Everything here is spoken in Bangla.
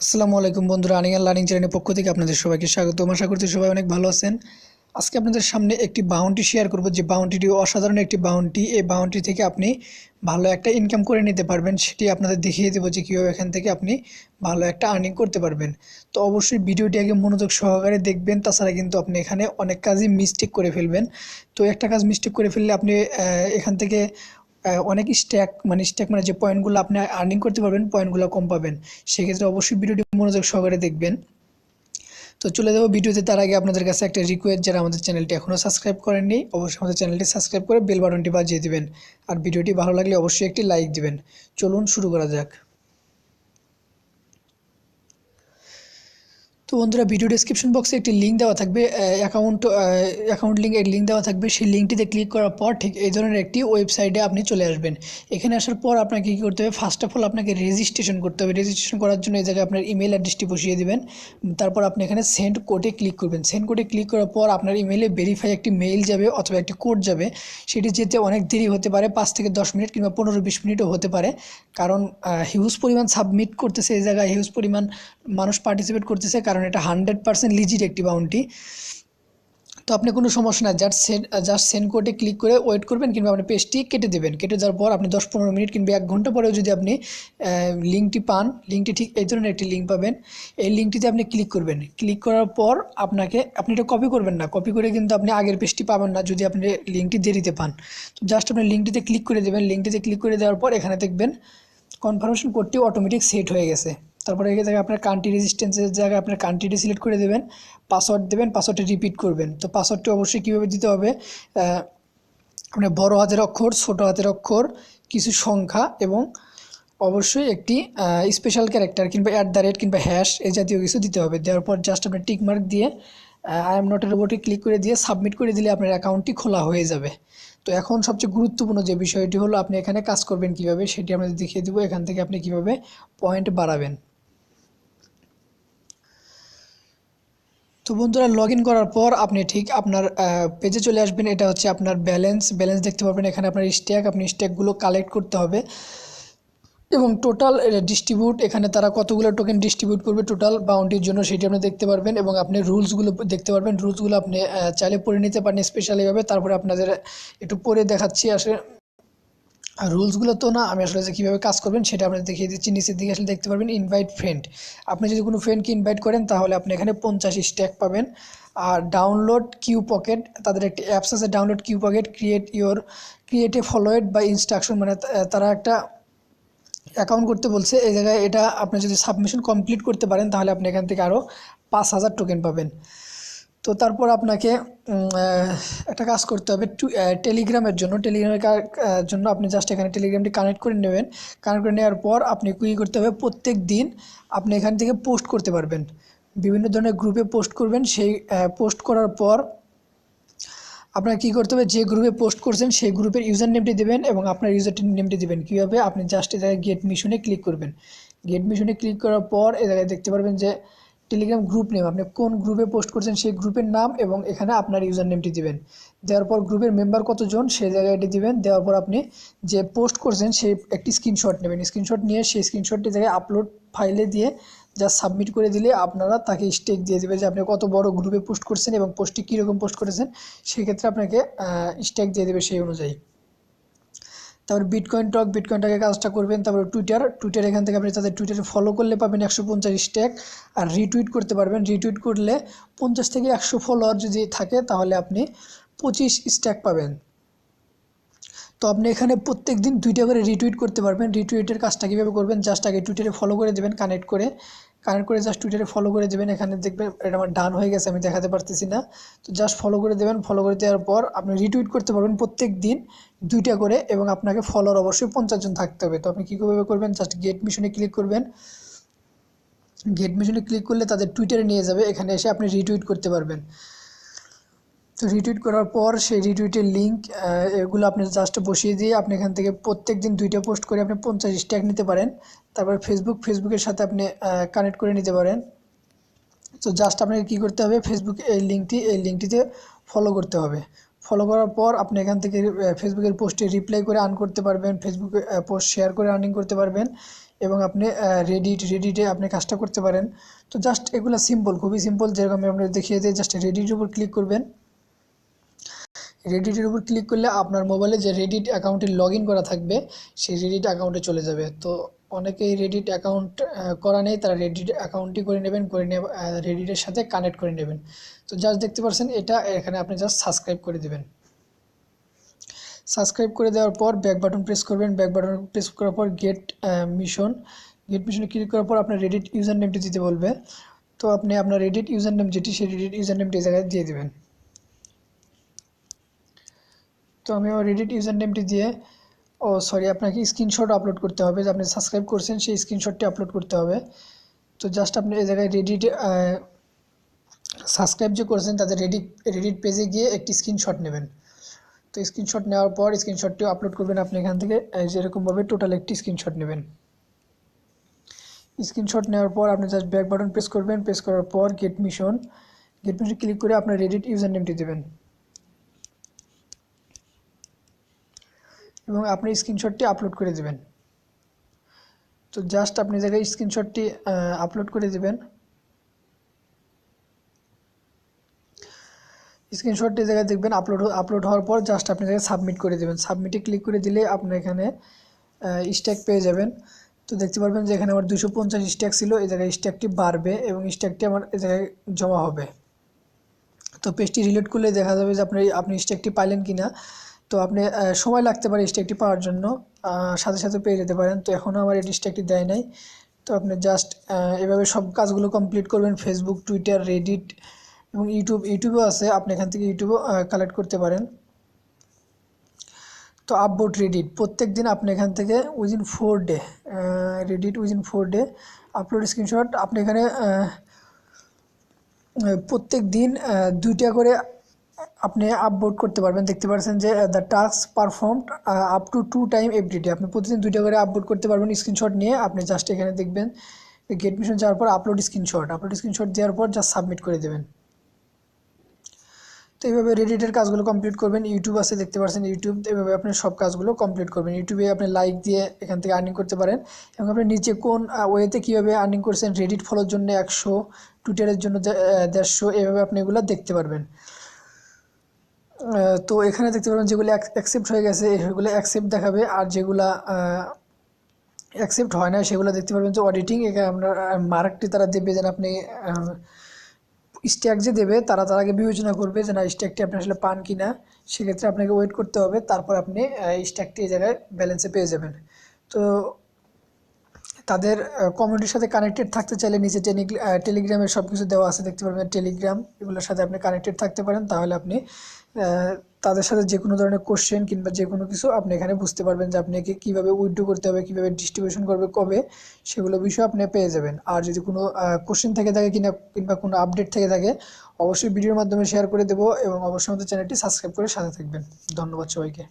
আসসালামু আলাইকুম বন্ধুরা, আর্নিং অ্যান্ড লার্নিং চ্যানেলের পক্ষ থেকে আপনাদের সবাইকে স্বাগতম। আশা করছি সবাই অনেক ভালো আছেন। আজকে আপনাদের সামনে একটি বাউন্টি শেয়ার করব, যে বাউন্টিটি অসাধারণ একটি বাউন্টি। এই বাউন্টি থেকে আপনি ভালো একটা ইনকাম করে নিতে পারবেন, সেটি আপনাদের দেখিয়ে দেবো যে কীভাবে এখান থেকে আপনি ভালো একটা আর্নিং করতে পারবেন। তো অবশ্যই ভিডিওটি আগে মনোযোগ সহকারে দেখবেন, তাছাড়া কিন্তু আপনি এখানে অনেক কাজই মিস্টেক করে ফেলবেন। তো একটা কাজ মিস্টেক করে ফেললে আপনি এখান থেকে অনেক স্ট্যাক মানে যে পয়েন্টগুলো আপনি আর্নিং করতে পারবেন, পয়েন্টগুলো কম পাবেন। সেক্ষেত্রে অবশ্যই ভিডিওটি মনোযোগ সহকারে দেখবেন। তো চলে যাবো ভিডিওতে। তার আগে আপনাদের কাছে একটা রিকোয়েস্ট, যারা আমাদের চ্যানেলটি এখনও সাবস্ক্রাইব করেননি অবশ্যই আমাদের চ্যানেলটি সাবস্ক্রাইব করে বেল বাটনটি বাজিয়ে দিবেন। আর ভিডিওটি ভালো লাগলে অবশ্যই একটি লাইক দিবেন। চলুন শুরু করা যাক। তো বন্ধুরা, ভিডিও ডেসক্রিপশন বক্সে একটি লিঙ্ক দেওয়া থাকবে, অ্যাকাউন্ট লিঙ্ক দেওয়া থাকবে। সেই লিঙ্কটিতে ক্লিক করার পর ঠিক এই ধরনের একটি ওয়েবসাইটে আপনি চলে আসবেন। এখানে আসার পর আপনাকে কী করতে হবে, ফার্স্ট অফ অল আপনাকে রেজিস্ট্রেশন করতে হবে। রেজিস্ট্রেশন করার জন্য এই জায়গায় আপনার ইমেল অ্যাড্রেসটি বসিয়ে দেবেন। তারপর আপনি এখানে সেন্ড কোডে ক্লিক করবেন। সেন্ড কোডে ক্লিক করার পর আপনার ইমেলে ভেরিফাই একটি মেইল যাবে অথবা একটি কোড যাবে। সেটি যেতে অনেক দেরি হতে পারে, 5 থেকে 10 মিনিট কিংবা 15-20 মিনিটও হতে পারে, কারণ হিউজ পরিমাণ সাবমিট করতেছে এই জায়গায়, হিউজ পরিমাণ মানুষ পার্টিসিপেট করতেছে, কারণ এটা 100% লিজিট একটি বাউন্টি। তো আপনি কোনো সমস্যা না, জাস্ট সেন্ড কোডে ক্লিক করে ওয়েট করবেন, কিংবা আপনি পেজটি কেটে দেবেন। কেটে দেওয়ার পর আপনি 10-15 মিনিট কিংবা 1 ঘন্টা পরেও যদি আপনি লিঙ্কটি পান, লিঙ্কটি ঠিক এই ধরনের একটি লিঙ্ক পাবেন। এই লিঙ্কটিতে আপনি ক্লিক করবেন। ক্লিক করার পর আপনি এটা কপি করবেন না, কপি করে কিন্তু আপনি আগের পেজটি পাবেন না যদি আপনি লিঙ্কটি দেরিতে পান। তো জাস্ট আপনি লিঙ্কটিতে ক্লিক করে দেবেন। লিঙ্কটিতে ক্লিক করে দেওয়ার পর এখানে দেখবেন কনফার্মেশন কোডটি অটোমেটিক সেট হয়ে গেছে। তারপরে এই জায়গায় আপনার কান্ট্রি রেজিস্ট্যান্সের জায়গায় আপনার কান্ট্রিটি সিলেক্ট করে দেবেন, পাসওয়ার্ড দেবেন, পাসওয়ার্ডটি রিপিট করবেন। তো পাসওয়ার্ডটি অবশ্যই কীভাবে দিতে হবে, আপনার বড় হাতের অক্ষর, ছোট হাতের অক্ষর, কিছু সংখ্যা এবং অবশ্যই একটি স্পেশাল ক্যারেক্টার কিংবা @ কিংবা হ্যাশ এই জাতীয় কিছু দিতে হবে। দেওয়ার পর জাস্ট আপনি টিক মার্ক দিয়ে আই এম নট এর উপরে ক্লিক করে দিয়ে সাবমিট করে দিলে আপনার অ্যাকাউন্টটি খোলা হয়ে যাবে। তো এখন সবচেয়ে গুরুত্বপূর্ণ যে বিষয়টি হলো, আপনি এখানে কাজ করবেন কীভাবে সেটি আমরা দেখিয়ে দেবো। এখান থেকে আপনি কীভাবে পয়েন্ট বাড়াবেন। তো বন্ধুরা, লগ ইন করার পর আপনি ঠিক আপনার পেজে চলে আসবেন। এটা হচ্ছে আপনার ব্যালেন্স দেখতে পাবেন। এখানে আপনার আপনি স্ট্যাকগুলো কালেক্ট করতে হবে এবং টোটাল ডিস্ট্রিবিউট, এখানে তারা কতগুলো টোকেন ডিস্ট্রিবিউট করবে টোটাল বাউন্টির জন্য সেটি আপনি দেখতে পারবেন, এবং আপনি রুলসগুলো দেখতে পারবেন। রুলসগুলো আপনি চাইলে পড়ে নিতে পারেন স্পেশালিভাবে। তারপরে আপনাদের একটু পরে দেখাচ্ছি আসলে রুলসগুলো, তো না, আমি আসলে যে কীভাবে কাজ করবেন সেটা আপনাদের দেখিয়ে দিচ্ছি। নিচের দিকে আসলে দেখতে পারবেন ইনভাইট ফ্রেন্ড। আপনি যদি কোনো ফ্রেন্ডকে ইনভাইট করেন তাহলে আপনি এখানে 50 স্ট্যাক পাবেন। আর ডাউনলোড কিউ পকেট, তাদের একটি অ্যাপস আছে download Q pocket, create a followed by instruction, মানে তারা একটা অ্যাকাউন্ট করতে বলছে এই জায়গায়। এটা আপনি যদি সাবমিশন কমপ্লিট করতে পারেন তাহলে আপনি এখান থেকে আরও 5000 টোকেন পাবেন। তো তারপর আপনাকে একটা কাজ করতে হবে টেলিগ্রামের জন্য আপনি জাস্ট এখানে টেলিগ্রামটি কানেক্ট করে নেবেন। কানেক্ট করে নেওয়ার পর আপনি কী করতে হবে, প্রত্যেক দিন আপনি এখান থেকে পোস্ট করতে পারবেন, বিভিন্ন ধরনের গ্রুপে পোস্ট করবেন। সেই পোস্ট করার পর আপনার কী করতে হবে, যে গ্রুপে পোস্ট করছেন সেই গ্রুপের ইউজার নেমটি দেবেন এবং আপনার ইউজার নেমটি দেবেন। কীভাবে, আপনি জাস্ট এ জায়গায় গেট মিশনে ক্লিক করবেন। গেট মিশনে ক্লিক করার পর এ জায়গায় দেখতে পারবেন যে টেলিগ্রাম গ্রুপ নেম, আপনি কোন গ্রুপে পোস্ট করছেন সেই গ্রুপের নাম এবং এখানে আপনার ইউজার নেমটি দিবেন। দেওয়ার পর গ্রুপের মেম্বার কতজন সেই জায়গায় এটি দিবেন। দেওয়ার পর আপনি যে পোস্ট করছেন সেই একটি স্ক্রিনশট নেবেন। স্ক্রিনশট নিয়ে সেই স্ক্রিনশটটি জায়গায় আপলোড ফাইলে দিয়ে জাস্ট সাবমিট করে দিলে আপনারা তাকে স্টেক দিয়ে দেবে যে আপনি কত বড় গ্রুপে পোস্ট করছেন এবং পোস্টটি কীরকম পোস্ট করেছেন, সেক্ষেত্রে আপনাকে স্টেক দিয়ে দেবে সেই অনুযায়ী। তারপর বিটকয়েনটাকে কাজটা করবেন। তারপরে টুইটার এখান থেকে আপনি তাদের টুইটারে ফলো করলে পাবেন 150 স্ট্যাক। আর রিটুইট করতে পারবেন। রিটুইট করলে 50 থেকে 100 ফলোয়ার যদি থাকে তাহলে আপনি 25 স্ট্যাক পাবেন। তো আপনি এখানে প্রত্যেক দিন 2টা করে রিটুইট করতে পারবেন। রিটুইটের কাজটা কীভাবে করবেন, জাস্ট আগে টুইটারে ফলো করে দেবেন, কানেক্ট করে জাস্ট টুইটারে ফলো করে দেবেন। এখানে দেখবেন এটা আমার ডান হয়ে গেছে, আমি দেখাতে পারতেছি না। তো জাস্ট ফলো করে দেবেন। ফলো করে দেওয়ার পর আপনি রিটুইট করতে পারবেন প্রত্যেক দিন 2টা করে, এবং আপনাকে ফলোয়ার অবশ্যই 50 জন থাকতে হবে। তো আপনি কীভাবে করবেন, জাস্ট গেট মিশনে ক্লিক করবেন। গেট মিশনে ক্লিক করলে তাদের টুইটারে নিয়ে যাবে, এখানে এসে আপনি রিটুইট করতে পারবেন। তো রিটুইট করার পর সেই রিটুইটের লিঙ্ক এগুলো আপনি জাস্ট বসিয়ে দিয়ে আপনি এখান থেকে প্রত্যেক দিন 2টা পোস্ট করে আপনি 50 স্ট্যাক নিতে পারেন। তারপর ফেসবুকের সাথে আপনি কানেক্ট করে নিতে পারেন। তো জাস্ট আপনাকে কী করতে হবে, এই লিঙ্কটিতে ফলো করতে হবে। ফলো করার পর আপনি এখান থেকে ফেসবুকের পোস্টে রিপ্লাই করে আর্ন করতে পারবেন, ফেসবুকে পোস্ট শেয়ার করে আর্নিং করতে পারবেন, এবং আপনি রেডিটে আপনি কাজটা করতে পারেন। তো জাস্ট এগুলো সিম্পল, খুবই সিম্পল, যেরকম আমি আপনাদের দেখিয়ে দিই। জাস্ট রেডিটের উপর ক্লিক করবেন। রেডিটের উপর ক্লিক করলে আপনার মোবাইলে যে রেডিট অ্যাকাউন্টে লগ ইন করা থাকবে সেই রেডিট অ্যাকাউন্টে চলে যাবে। তো অনেকেই রেডিট অ্যাকাউন্ট করা নেই, তারা রেডিট অ্যাকাউন্টই করে নেবেন, করে নিয়ে রেডিটের সাথে কানেক্ট করে নেবেন। তো জাস্ট দেখতে পাচ্ছেন এটা, এখানে আপনি জাস্ট সাবস্ক্রাইব করে দেবেন। সাবস্ক্রাইব করে দেওয়ার পর ব্যাক বাটন প্রেস করবেন। ব্যাক বাটন প্রেস করার পর গেট মিশনে ক্লিক করার পর আপনার রেডিট ইউজার নেমটি দিতে বলবে। তো আপনি আপনার রেডিট ইউজার নেম যেটি, সেই রেডিট ইউজার নেমটি এই জায়গায় দিয়ে দেবেন। তো আমি আমার রেডিট ইউজার নেমটি দিয়ে, সরি, আপনাকে স্ক্রিনশট আপলোড করতে হবে, যে আপনি সাবস্ক্রাইব করছেন সেই স্ক্রিনশটটি আপলোড করতে হবে। তো জাস্ট আপনি এই জায়গায় রেডিট সাবস্ক্রাইব যে করেছেন তাদের রেডিট পেজে গিয়ে একটি স্ক্রিনশট নেবেন। তো স্ক্রিনশট নেওয়ার পর স্ক্রিনশটটিও আপলোড করবেন আপনি এখান থেকে, যেরকমভাবে টোটাল একটি স্ক্রিনশট নেবেন। স্ক্রিনশট নেওয়ার পর আপনি জাস্ট ব্যাক বাটন প্রেস করবেন। প্রেস করার পর গেট মিশন ক্লিক করে আপনার রেডিট ইউজার নেমটি দেবেন এবং আপনি স্ক্রিনশটটি আপলোড করে দেবেন। তো জাস্ট আপনি জায়গায় স্ক্রিনশটটি আপলোড করে দেবেন। স্ক্রিনশটটি জায়গায় দেখবেন আপলোড হওয়ার পর জাস্ট আপনি জায়গায় সাবমিট করে দেবেন। সাবমিটে ক্লিক করে দিলে আপনি এখানে স্ট্যাক পেয়ে যাবেন। তো দেখতে পারবেন যে এখানে আমার 250 স্ট্যাক ছিল, এই জায়গায় স্ট্যাকটি বাড়বে এবং স্ট্যাকটি আমার এই জায়গায় জমা হবে। তো পেজটি রিলোড করলে দেখা যাবে যে আপনি স্ট্যাকটি পাইলেন কিনা। তো আপনি সময় লাগতে পারে স্ট্যাকটি পাওয়ার জন্য, সাথে সাথে পেয়ে যেতে পারেন। তো এখনও আমার এই স্ট্যাকটি দেয় নাই। তো আপনি জাস্ট এভাবে সব কাজগুলো কমপ্লিট করবেন। ফেসবুক, টুইটার, রেডিট এবং ইউটিউবও আছে, আপনি এখান থেকে ইউটিউবও কালেক্ট করতে পারেন। তো আপবোর্ড রেডিট প্রত্যেক দিন আপনি এখান থেকে within 4 day, Reddit within 4 day upload screenshot আপনি এখানে প্রত্যেক দিন 2টা করে আপনি আপলোড করতে পারবেন। দেখতে পাচ্ছেন যে the task performed up to 2 time everyday, আপনি প্রতিদিন 2টা করে আপলোড করতে পারবেন স্ক্রিনশট নিয়ে। আপনি জাস্ট এখানে দেখবেন গেট মিশন যাওয়ার পর আপলোড স্ক্রিনশট দেওয়ার পর জাস্ট সাবমিট করে দেবেন। তো এইভাবে রেডিটের কাজগুলো কমপ্লিট করবেন। ইউটিউব আছে, দেখতে পাচ্ছেন ইউটিউব, এইভাবে আপনি সব কাজগুলো কমপ্লিট করবেন। ইউটিউবে আপনি লাইক দিয়ে এখান থেকে আর্নিং করতে পারেন এবং আপনি নিচে কোন ওয়েতে কীভাবে আর্নিং করছেন, রেডিট ফলোর জন্য 100, টুইটারের জন্য 150, এইভাবে আপনি এগুলো দেখতে পারবেন। তো এখানে দেখতে পারবেন যেগুলো অ্যাকসেপ্ট হয়ে গেছে সেগুলো অ্যাকসেপ্ট দেখাবে, আর যেগুলা অ্যাকসেপ্ট হয় না সেগুলো দেখতে পারবেন যে অডিটিং। এখানে আপনার মার্কটি তারা দেবে, যেন আপনি স্ট্যাক যে দেবে তারা তার আগে বিবেচনা করবে যে না স্ট্যাকটি আপনি আসলে পান কি না। সেক্ষেত্রে আপনাকে ওয়েট করতে হবে, তারপর আপনি স্ট্যাকটি এই জায়গায় ব্যালেন্সে পেয়ে যাবেন। তো তাদের কমিউনিটির সাথে কানেক্টেড থাকতে চাইলে নিচে টেলিগ্রামের সব কিছু দেওয়া আছে, দেখতে পারবেন টেলিগ্রাম, এগুলোর সাথে আপনি কানেক্টেড থাকতে পারেন। তাহলে আপনি তাদের সাথে যে কোনো ধরনের কোশ্চেন কিংবা যে কোনো কিছু আপনি এখানে বুঝতে পারবেন যে আপনাকে কীভাবে উইথড্র করতে হবে, কীভাবে ডিস্ট্রিবিউশন করবে, কবে, সেগুলো বিষয়ে আপনি পেয়ে যাবেন। আর যদি কোনো কোশ্চেন থেকে থাকে কিংবা কোনো আপডেট থেকে থাকে অবশ্যই ভিডিওর মাধ্যমে শেয়ার করে দেবো এবং অবশ্যই আমাদের চ্যানেলটি সাবস্ক্রাইব করে সাথে থাকবেন। ধন্যবাদ সবাইকে।